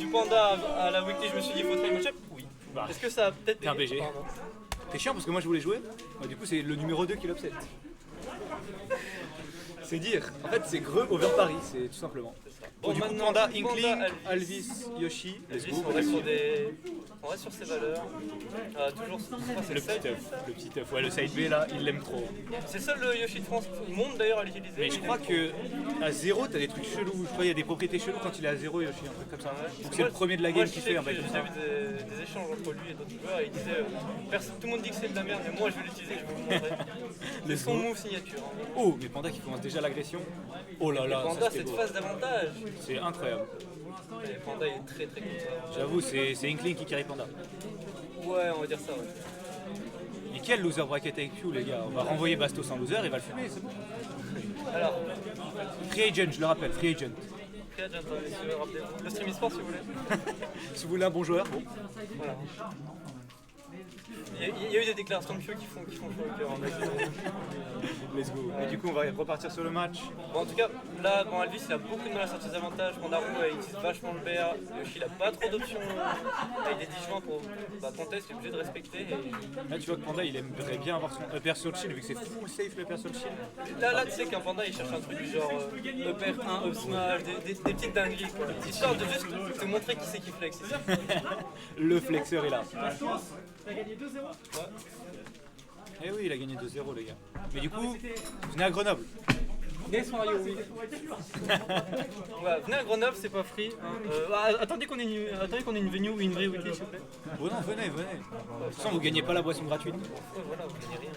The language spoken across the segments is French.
du panda à la weekly, je me suis dit, il faut try match-up. Oui. Bah, Est-ce que ça a peut-être t'es un BG. Pardon. C'est chiant parce que moi je voulais jouer. Bah, du coup, c'est le numéro 2 qui l'upset. C'est dire. En fait, c'est Greux over Paris, c'est tout simplement. Bon, du coup, maintenant, Panda, Panda, Inkling, Alvis, Yoshi. Let's Alvis, go. on reste sur ses valeurs. Toujours, je crois que c'est Le petit œuf. Le petit œuf. Ouais, le side B là, il l'aime trop. C'est le seul Yoshi de France qui monte d'ailleurs à l'utiliser. Mais je crois que à 0, t'as des trucs chelous. Je crois qu'il y a des propriétés cheloues quand il est à 0 Yoshi, un truc comme ça. Donc c'est le premier de la game qui fait un bail comme ça. J'ai vu des échanges entre lui et d'autres joueurs et il disait tout le monde dit que c'est de la merde, mais moi je vais l'utiliser, je vais vous montrer. C'est son move signature. Hein. Oh, mais Panda qui commence déjà l'agression. Oh là là, Panda, ça c'était cette beau. phase d'avantage. C'est incroyable. Et Panda il est très très content. J'avoue, c'est Inkling qui carry Panda. Ouais, on va dire ça, ouais. Et quel loser bracket avec Q, les gars? On va renvoyer Bastos en loser, il va le fumer, c'est bon. Alors, Free agent, je le rappelle, free agent. Free agent, messieurs, rappelez-vous. Le stream e-sport si vous voulez. Si vous voulez un bon joueur, bon. Voilà. Il y a eu des déclarations de Q qui font chaud au cœur. Let's go. Et du coup, on va repartir sur le match. Bon, en tout cas, là, bon, Alvis il a beaucoup de mal à sortir des avantages. Pandarou il utilise vachement le BA. Yoshi il a pas trop d'options. Il est 10 juin pour contest, il est obligé de respecter. Et... Là, tu vois que Panda il aimerait bien avoir son upper sur le shield vu que c'est full safe le upper sur le shield. Là, tu sais qu'un Panda il cherche un truc du genre upper 1, up smash, des petites dingueries quoi. Histoire de juste te montrer qui c'est qui flex. Le flexeur est là. T'as gagné 2-0 ouais. Eh oui, il a gagné 2-0 les gars. Mais du coup, venez à Grenoble. Venez Mario, oui. Ouais, venez à Grenoble, c'est pas free. Hein. Attendez qu'on ait une venue ou une vraie weekly s'il vous plaît. Oh non, venez. De toute façon, vous gagnez pas la boisson gratuite. Ouais, voilà, vous gagnez rien.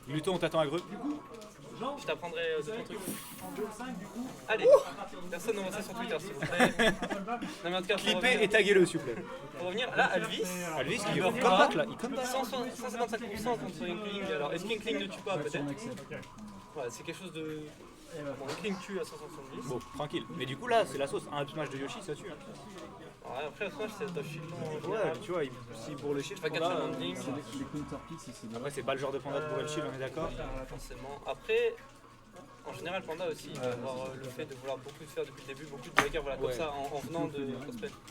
Luton, on t'attend à Greux. Je t'apprendrai d'autres trucs. Allez, personne n'envoie ça sur Twitter s'il vous plaît. Non, mais en tout cas, clippez et taguez-le s'il vous plaît. Pour revenir, là, Alvis qui come back là, il come back. 155% contre Inkling. Alors, est-ce qu'Inkling ne tue pas peut-être? Ouais, c'est quelque chose de... Bon, Inkling tue à 170. Bon, tranquille. Mais du coup là, c'est la sauce. Un up smash de Yoshi, ça tue. Hein. Ouais, après, le smash, c'est le shield. Ouais, tu vois, si pour le shield, pas Panda, landing. après c'est pas le genre de Panda pour le shield, on est d'accord. Forcément. Après, en général, Panda aussi, il va avoir le fait de vouloir beaucoup de faire depuis le début, beaucoup de bagarres, voilà, comme ça, en venant de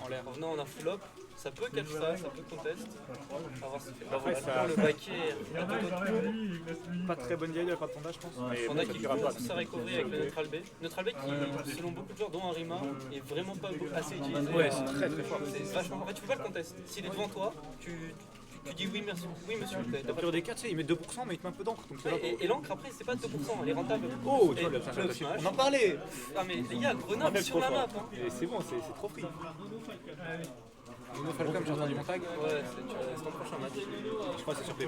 en l'air, en venant en un full up, ça peut catch ça peut contest. On va voir ce qu'il fait. Bah, voilà, ça... le baquet, pas très bonne vieille de la part de Panda, je pense. Mais Panda qui commence sa recovery avec le Neutral B. Neutral B qui, selon beaucoup de joueurs, dont Arima, est vraiment pas assez utilisé. Ouais, c'est très fort. C'est vachement. En fait, tu peux pas le contest. S'il est devant toi, tu dis oui, merci, oui monsieur. Dans pire des cas, tu sais, il met 2%, mais il te met un peu d'encre. Et l'encre après, c'est pas 2%, elle est rentable. Oh, tu vois, on en parlait. Ah, mais les gars, Grenoble sur la map. Et c'est bon, c'est trop free. Mono Falcom, jardin du Montag. Ouais, c'est ton prochain match. Je crois que c'est sur P+.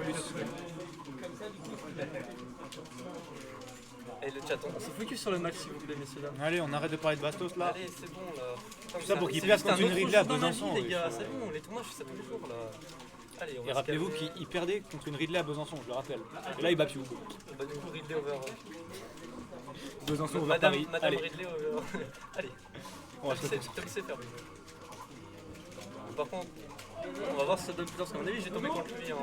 Et le chat, on se focus sur le match s'il vous plaît, messieurs dames. Allez, on arrête de parler de Bastos là. Allez, c'est bon là. Tout ça pour qu'il perde contre une Ridley à Besançon. Les gars, c'est bon, les tournois, je fais ça tous les jours là. Allez, et rappelez-vous qu'il perdait contre une Ridley à Besançon, je le rappelle. Et là, il bat Pew. Bah, du coup, Ridley over. Besançon over Paris. Madame Ridley over. Allez, on va se faire. Par contre, on va voir si ça donne plus parce qu'à mon avis, j'ai tombé contre lui en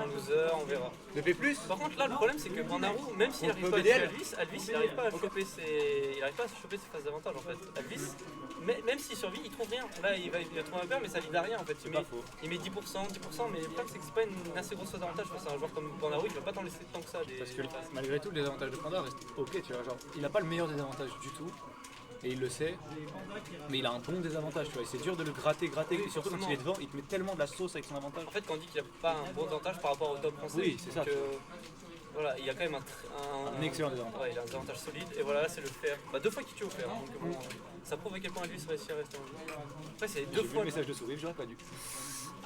loser, on verra. Le P+. Par contre, là, le problème, c'est que Pandarou, même s'il n'arrive pas à tuer Alvis, il n'arrive pas à choper ses phases d'avantage en fait. Alvis, même s'il survit, il trouve rien. Là, il va trouver un père, mais ça lead à rien en fait. Il met 10%, mais le problème, c'est que c'est pas une assez grosse phase d'avantage face à un joueur comme Pandarou, il va pas t'en laisser tant que ça. Parce que malgré tout, les avantages de Panda restent ok, tu vois. Genre, il n'a pas le meilleur des avantages du tout. Et il le sait, mais il a un bon désavantage, tu vois, et c'est dur de le gratter, et surtout quand il est devant, il te met tellement de la sauce avec son avantage. En fait, quand on dit qu'il n'a pas un bon avantage par rapport au top français, oui, c'est ça. Voilà, il y a quand même un excellent désavantage. Ouais, il a un désavantage solide, et voilà, là c'est le fer. Bah, 2 fois qu'il tue au fer, donc bon, ça prouve à quel point lui se réussit à rester en vie. Après, c'est 2 fois. Le message de Sourire, j'aurais pas dû.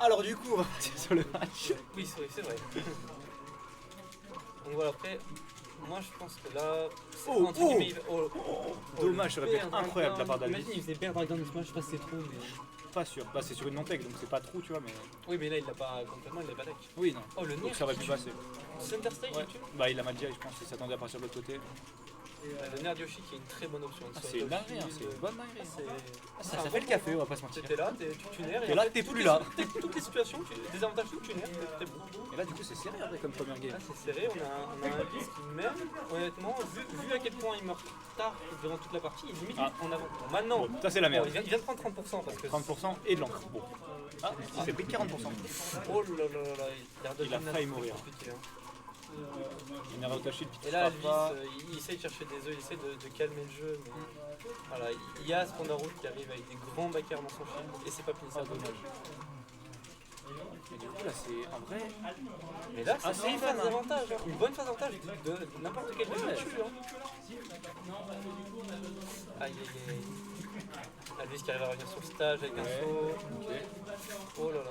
Alors, du coup, on va partir sur le match. Oui, c'est vrai. Donc voilà, après. Moi je pense que là, dommage, ça aurait pu être incroyable de la part d'Alvis. Imagine, il faisait perdre Dragon Smash, je sais pas si c'est trop. Mais... Pas sûr, bah, c'est sur une non-tech donc c'est pas trop, tu vois. Mais... Oui, mais là il l'a pas complètement, il l'a pas deck. Oui, non. Oh, le donc ça aurait pu passer. Center Stage, ouais. Bah, il a mal dit, je pense, il s'attendait à partir de l'autre côté. Le Nerd Yoshi qui est une très bonne option. C'est une dinguerie, hein, c'est une bonne dinguerie. C'est Ça fait le café, on va pas se mentir. T'étais là, tu tunnères. Et là, t'es plus là. Toutes les situations, des avantages tout tunnères, t'es bon. Et là, du coup, c'est serré après comme première game. Là, c'est serré, on a un Elvis qui, même, honnêtement, vu à quel point il meurt tard durant toute la partie, il est limite en avant. Bon, maintenant, Bon, ça, c'est la merde. il vient de prendre 30% parce que. 30% et de l'encre. Bon. Ah, il s'est pris 40%. Oh là là là, Il a failli mourir. Compliqué, hein. Il n'a pas chute. Et là, Elvis, il essaie de chercher des œufs, il essaie de calmer le jeu. Mais voilà, il y a Spandaroul qui arrive avec des grands backers dans son film et c'est pas finissable. Dommage. Et du coup, là, c'est en vrai. Mais là, c'est c'est une phase d'avantage, hein. Une bonne phase d'avantage de n'importe quel jeu dessus. Aïe aïe aïe. Elvis qui arrive à revenir sur le stage avec un saut. Ok. Oh là là.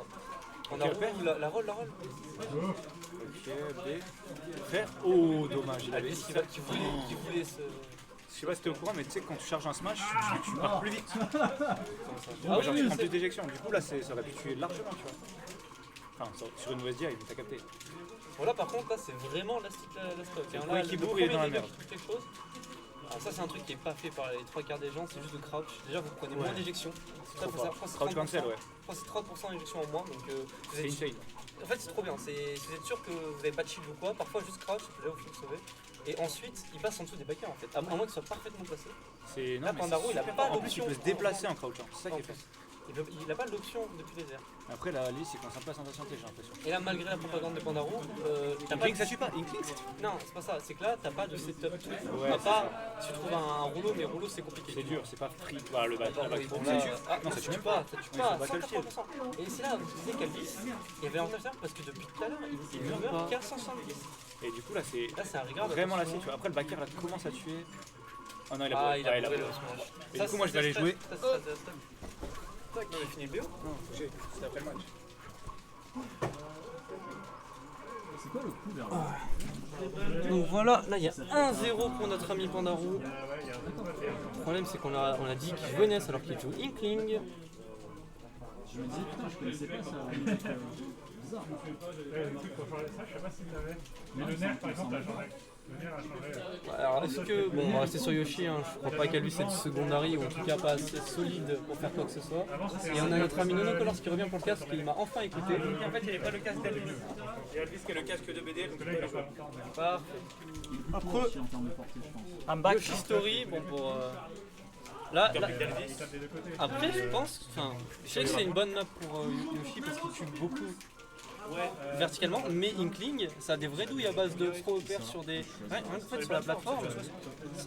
On a la roll. Ok, B. Faire. Oh, dommage. Il avait. Elvis qui voulait se. Je sais pas si t'es au courant, mais tu sais, quand tu charges un smash, tu pars plus vite. Ah Genre, oui, tu prends plus d'éjection. Du coup, là, ça aurait pu tuer largement, tu vois. Enfin, sur une mauvaise dia, il t'a capté. Bon, là, par contre, là, c'est vraiment la stock. Hein. Là, l'équipe le de Brouille est dans la premier merde. qui trouve quelque chose. Alors, ça, c'est un truc qui est pas fait par les 3 quarts des gens, c'est juste de crouch. Déjà, vous prenez moins d'éjection. Ça, faut savoir, je crois que c'est Crouch 30%. cancel, ouais. Je crois que c'est 30% d'éjection en moins. Donc, vous C'est êtes... insane. En fait, c'est trop bien. Si vous êtes sûr que vous n'avez pas de shield ou quoi, parfois juste crouch, déjà vous finissez sauver. Et ensuite, il passe en dessous des backers en fait, à moins qu'il soit parfaitement placé. C'est non, Là, mais Pandaro, c'est il a super pas fort. En plus, il d'option. peut se déplacer en crouchant. C'est ça qui est fort. Il n'a pas l'option depuis les airs. Après, la liste, c'est quand ça place en patienté, j'ai l'impression. Et là, malgré la propagande de Pandaro, t'as pas Inkling, de... ça tue pas. Inkling, ça tue. Non, c'est pas ça. C'est que là, t'as pas de setup. Ouais, T'as c'est pas. Tu trouves un rouleau, mais rouleau, c'est compliqué. C'est dur, c'est pas free. Voilà, le back. Oui, bon, Ça là, tue. non, ça tue pas. Ça tue pas. Battle 180%. Et c'est là où je disais qu'Elvis, il y avait un avantage parce que depuis tout à l'heure, il meurt qu'à 170. Et du coup, là, c'est Là, c'est un regard. vraiment lassé. Tu vois. Après, le backer, là, commence à tuer. Oh non, il a Ah, brûlé. il a brûlé brûlé. le smash. Et du coup, moi, je vais aller jouer. Tac, il a fini le BO. Non, c'est après le match. C'est quoi le coup vers Donc voilà, là il y a 1-0 pour notre ami Pandarou. Le problème c'est qu'on a dit qu'il jouait NES alors qu'il joue Inkling. Je me disais, putain, je connaissais pas ça. Bizarre. Je sais pas si tu avais. Mais le nerf, par exemple, a changé. Le nerf a changé. Alors est-ce que, bon on va rester sur Yoshi, hein, je crois pas qu'à lui c'est du secondary ou en tout cas pas assez solide pour faire quoi que ce soit. Et on a notre ami Nono Colors qui revient pour le casque, il m'a enfin écouté. En fait, il n'y avait pas le casque d'Elvis. Et Elvis qui a le casque de BD, donc il peut aller jouer. Parfait. Après, aussi en termes de portée, je pense. Un back. Yoshi Story, bon pour... Là, après je pense, enfin, je sais que c'est une bonne map pour Yoshi parce qu'il tue beaucoup verticalement, mais Inkling, ça a des vraies douilles à base de throw upper sur des... Ouais, en fait sur la plateforme,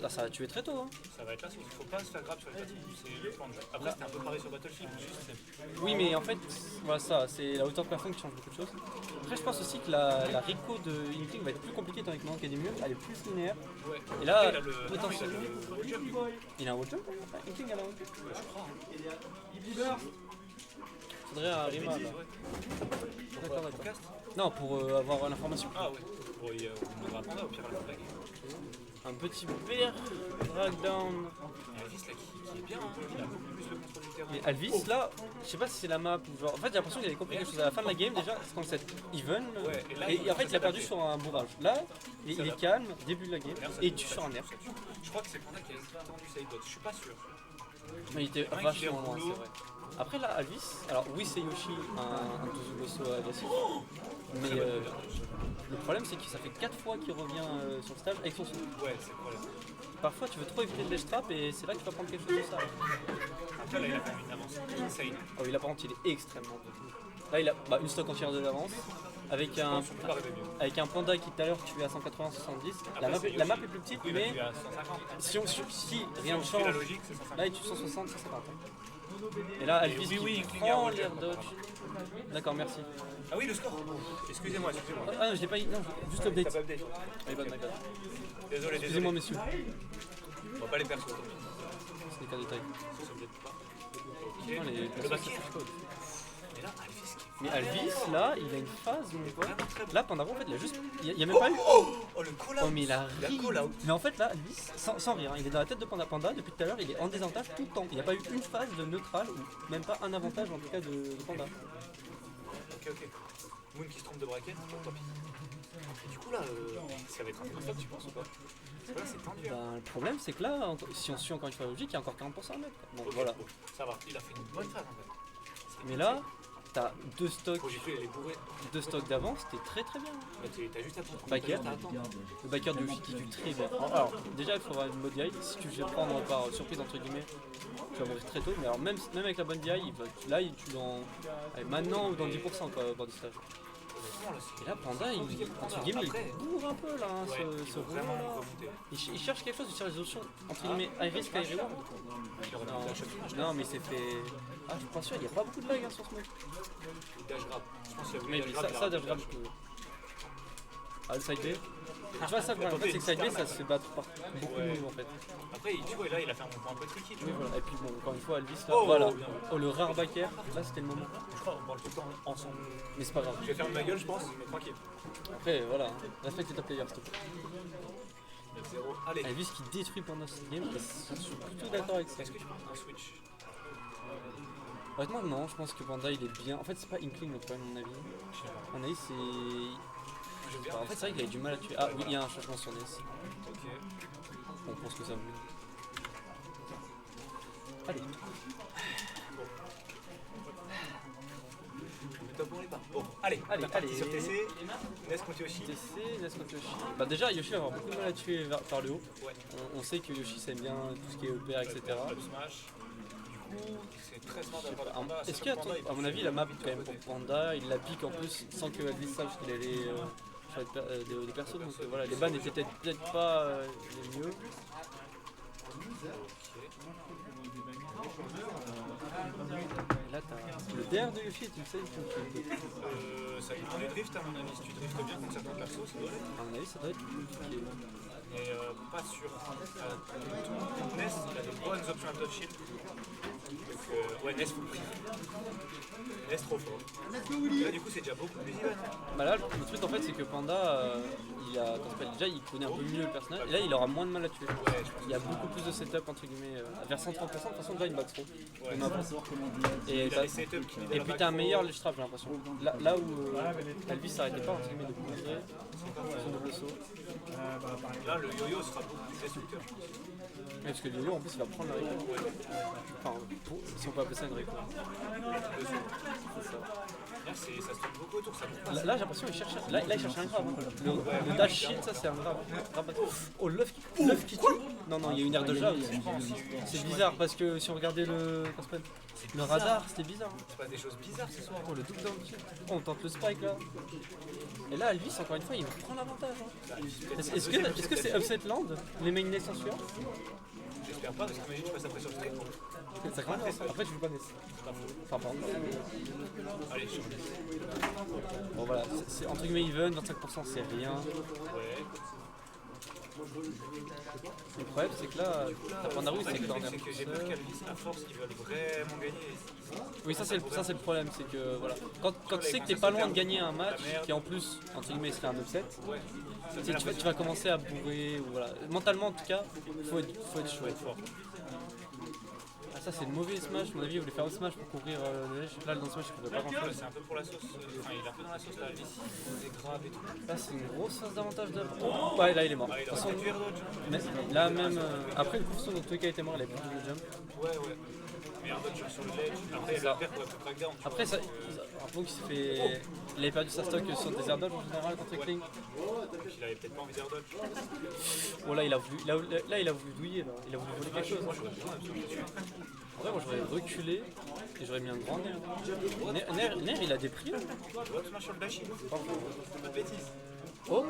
ça va tuer très tôt. Hein. Ça va être là, il faut pas se faire grab sur les plateformes. C'est le point de jeu. Après, c'était un peu pareil sur Battlefield, juste Oui, mais en fait, voilà ça, c'est la hauteur de plafond qui change beaucoup de choses. Après, je pense aussi que la Rico de Inkling va être plus compliquée étant donné qu'il y a des murs, elle est plus linéaire. Et là, potentiellement... Il a un wall jump Inkling, elle a un wall jump. Faudrait un Rima là. D'accord, d'accord. Non, pour avoir l'information. Ah oui. Bon, on devra attendre au pire à la fin de la game. Un petit bear dragdown. Et Elvis là qui est bien, hein. Il a beaucoup plus le contrôle du terrain. Mais Elvis là, je sais pas si c'est la map ou genre. En fait, j'ai l'impression qu'il avait compris quelque chose à la fin de la game déjà, c'est quand c'est even. Ouais, et là, Et en fait, il a perdu sur un bourrage. Là, il est calme, début de la game, et il tue sur un nerf. Je crois que c'est Panda qui a tendu sidebot, je suis pas sûr. Mais il était vachement loin, c'est vrai. Après là, Elvis, alors oui c'est Yoshi, un Tozuboso agressif, mais le problème c'est que ça fait 4 fois qu'il revient sur le stage avec son son. Ouais, c'est le problème. Parfois tu veux trop éviter le ledge trap et c'est là que tu vas prendre quelque chose de ça. Après là, il a quand même une avance insane. Oh oui là par contre il est extrêmement bon. Là il a une stock entière d'avance avec un panda qui tout à l'heure tuait à 180-170. La map est plus petite mais si rien ne change, là il tue 160, 150. Et là, Elvis qui prend l'air dodge. D'accord, merci. Ah oui, le score. Excusez-moi. Ah non, je l'ai pas... Non, juste update. T'as pas update. My bad. Désolé. Excusez-moi, messieurs. On va pas les persos. C'est des cas de taille. Ça me pas. Non, Ok. les Le backer. Et là, Elvis qui Mais Elvis, là, il a une phase où on voit. Là, Pandaro, en fait, il a juste. Il y a même Oh, pas eu. oh, le call-out. Oh, mais il a ri. call-out. Mais en fait, là, Elvis, sans rire, hein, il est dans la tête de Panda. Panda, depuis tout à l'heure, il est en désavantage tout le temps. Il n'y a pas eu une phase de neutral, ou même pas un avantage en tout cas de Panda. Ok. Moon qui se trompe de bracket, bon, tant pis. Et du coup là, ça va être un peu stop, tu penses ou pas? Parce que là, c'est tendu. Ben, le problème, c'est que là, si on suit encore une fois la logique, il y a encore 40% à mettre. Bon, Ok, voilà. bon, ça va, il a fait une bonne phase en fait. Mais là, t'as deux stocks, Quand j'ai fait les bourrés, d'avance, c'était très très bien. bah, t'as juste à prendre. Backer, T'as attends. le backer de Yoshi qui tue très bien. Alors, déjà, il faut avoir une bonne DI. Si tu veux prendre par surprise, entre guillemets, tu vas mourir très tôt. Mais alors, même avec la bonne DI, là, il tue dans. Allez, maintenant ou dans 10% quoi, bord du stage. Et là, Panda, entre guillemets, il bourre un peu là, hein, ce rouleau Vraiment là. remonter. Il cherche quelque chose, il cherche des options, entre guillemets, high risk, high reward. Il aurait Non, dû dash up. non, mais c'est fait. Ah, je suis pas sûr, il n'y a pas beaucoup de lag hein, sur ce mec. Dash grab. Je pense qu'il y a Mais voulu dash grab. ça, Dash grab, je peux. Ah, le side B. Tu vois, ça, le problème, en fait, c'est que side B, ça se fait battre par beaucoup de moves en fait. Après, tu vois, là, il a fait un mouvement un peu tricky. Tu Oui, vois. voilà. Et puis, bon, encore une fois, Elvis là, Oh, voilà. bien. Oh, le rare backer, là, c'était le moment. Je crois qu'on parle tout le temps ensemble. Mais c'est pas grave. Je vais faire ma gueule, je pense, mais tranquille. Après, voilà, respecte ta player, s'il te plaît. 9-0. Allez. Elvis qui détruit pendant ce game, et je suis plutôt d'accord avec ça. Est-ce que tu prends un switch? Honnêtement, non, je pense que Panda il est bien. En fait, c'est pas Inkling le problème, à mon avis. Je sais pas. À mon avis, c'est. J'aime bien. Enfin, en fait, c'est vrai qu'il avait du mal à tuer. Ah oui, il y a un changement sur NES. Ok. On pense que ça vaut. Allez. Le top on est pas. Bon, allez. Allez, on est parti allez. sur TC. NES contre Yoshi. TC, NES contre Yoshi. Bah, déjà, Yoshi va avoir beaucoup de mal à tuer par le haut. Ouais. On sait que Yoshi ça aime bien tout ce qui est EPR, etc. Up smash. Du coup, c'est très smart d'avoir le Panda. Est-ce qu'à mon avis, la map quand même pour Panda, il la pique en plus sans que Elvis sache qu'il allait sur des persos. Donc voilà, les bans étaient peut-être pas les mieux. Et là, t'as le DR de Yoshi, tu le sais, Ça dépend du drift à mon avis. Si tu driftes bien contre certains persos, ça doit l'être. à mon avis, ça doit être compliqué. Mais pas sûr. NES, il a de bonnes options à touch shield. Donc, ouais, NES full prix. NES trop fort. Et là, du coup, c'est déjà beaucoup plus even. Bah là, le truc en fait, c'est que Panda, il a, déjà, il connaît un peu mieux le personnage, et là, il aura moins de mal à tuer. Ouais, je pense. Il y a beaucoup plus de setup, entre guillemets, vers 130%, de toute façon, déjà, il bat trop. Ouais, On a pas. savoir comment dire. Et Il a les setups qui Et puis t'as un meilleur ledge trap, j'ai l'impression. Là où Elvis s'arrêtait pas entre guillemets de contrer son double saut. Là, le yo-yo sera beaucoup plus destructeur, je pense. Ouais, parce que le yo en plus il va prendre la récolte. Enfin, si on peut appeler ça une récolte. C'est ça. Là, ça se tourne beaucoup autour, ça monte pas. Là j'ai l'impression qu'il cherche. Là il cherche un grave. Le dash shield, ça c'est un grave. Oh, l'œuf qui tue. Non, il y a une aire de jab. C'est bizarre parce que si on regardait le radar, c'était bizarre. Il se passe des choses bizarres ce soir. Oh, le double down kill. Oh, on tente le spike là. Et là, Elvis, encore une fois, il prend l'avantage. Hein. Est-ce que c'est Upset Land, les main nets sont sûrs? J'espère pas, parce que imagine, tu passes après sur le stream. Ça craint ça. Après, tu joues pas NES. Enfin, pardon. Allez, je suis Bon, voilà, c'est entre guillemets even, 25% c'est rien. Ouais. Le problème, c'est que là, ta Pandarou, c'est que Le dans truc, c'est que j'ai peur qu'Alvis, à force, ils veulent vraiment gagner. Oui, ça c'est le problème, c'est que voilà, quand tu sais que t'es pas loin de gagner un match, qui en plus, entre guillemets, serait un upset, Ouais. tu vas commencer à bourrer, ou voilà. Mentalement en tout cas, faut être chaud. Fort. Ah, ça c'est le mauvais smash, à mon avis, il voulait faire un smash pour couvrir le ledge. Là, dans le smash, il ne pouvait pas grand chose. C'est un peu pour la sauce. Enfin, il est un peu dans la sauce là, Alvis. C'est grave et tout. Là, c'est une grosse phase d'avantage de. Oh, ouais, là, il est mort. Ah, De il toute aurait façon, peut-être dû air dodge. mais là, même après le coup, dans tous les cas, il était mort, il avait plus de jump. Ouais. Mais air dodge sur le ledge. Après, il y a le père pour la tout crackdown. tu Après, ça, rappelons qu'il s'est fait. Il avait perdu sa stock sur des air dodge en général contre Kling. vois. Il avait peut-être pas envie d'air dodge. Oh, là, il a voulu douiller, là. Il a voulu voler quelque chose. Moi, j'aurais besoin de me tuer. En vrai, moi, j'aurais reculé et j'aurais mis un grand nerf. Nerf, il a des prix là. Je vois tout le sur le dashi. Pas de bêtises. Oh,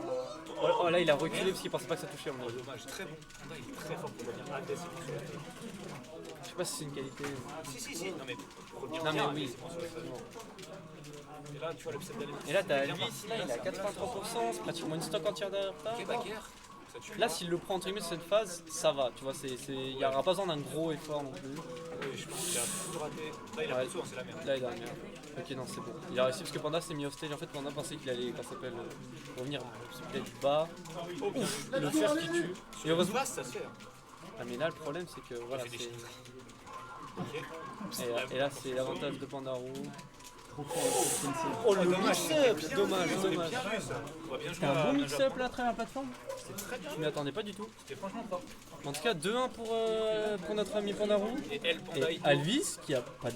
là, il a reculé parce qu'il pensait pas que ça touchait. Oh, dommage, très bon. Panda, il est très fort pour revenir agressif. Je sais pas si c'est une qualité. Si. Non, mais pour revenir Non, mais bien oui. agressivement sur les phases. Et là, tu vois le set d'Alvis. Et là, t'as Elvis, là, il a 83%, c'est pratiquement une stock entière derrière. Ok, backer. Ça tue. Là, s'il le prend entre guillemets sur cette phase, ça va, tu vois, il n'y aura pas besoin d'un gros effort non plus. Oui, je pense qu'il a tout raté. Là, il a Ouais. pas de soin, c'est la merde. Là, il a rien. Ok, non, c'est bon. Il a réussi parce que Panda s'est mis off stage. En fait, Panda pensait qu'il allait, comment ça s'appelle, revenir peut-être bas. Ouf, le fer qui tue. Et heureusement. Ça se fait. Hein. Ah, mais là, le problème, c'est que voilà, Il fait des c'est. chiffres. Ok. Et là, c'est l'avantage de Pandarou. trop fort le Sensei. Oh le dommage, mix-up, dommage, On dommage. bien vu ça. On va bien jouer C'était un bon à mix-up là à travers la plateforme. C'était très bien. Je m'y attendais pas du tout. C'était franchement fort. En tout cas 2-1 pour notre ami Pandarou. Et elle, Et Panda Ito. Alvis qui a pas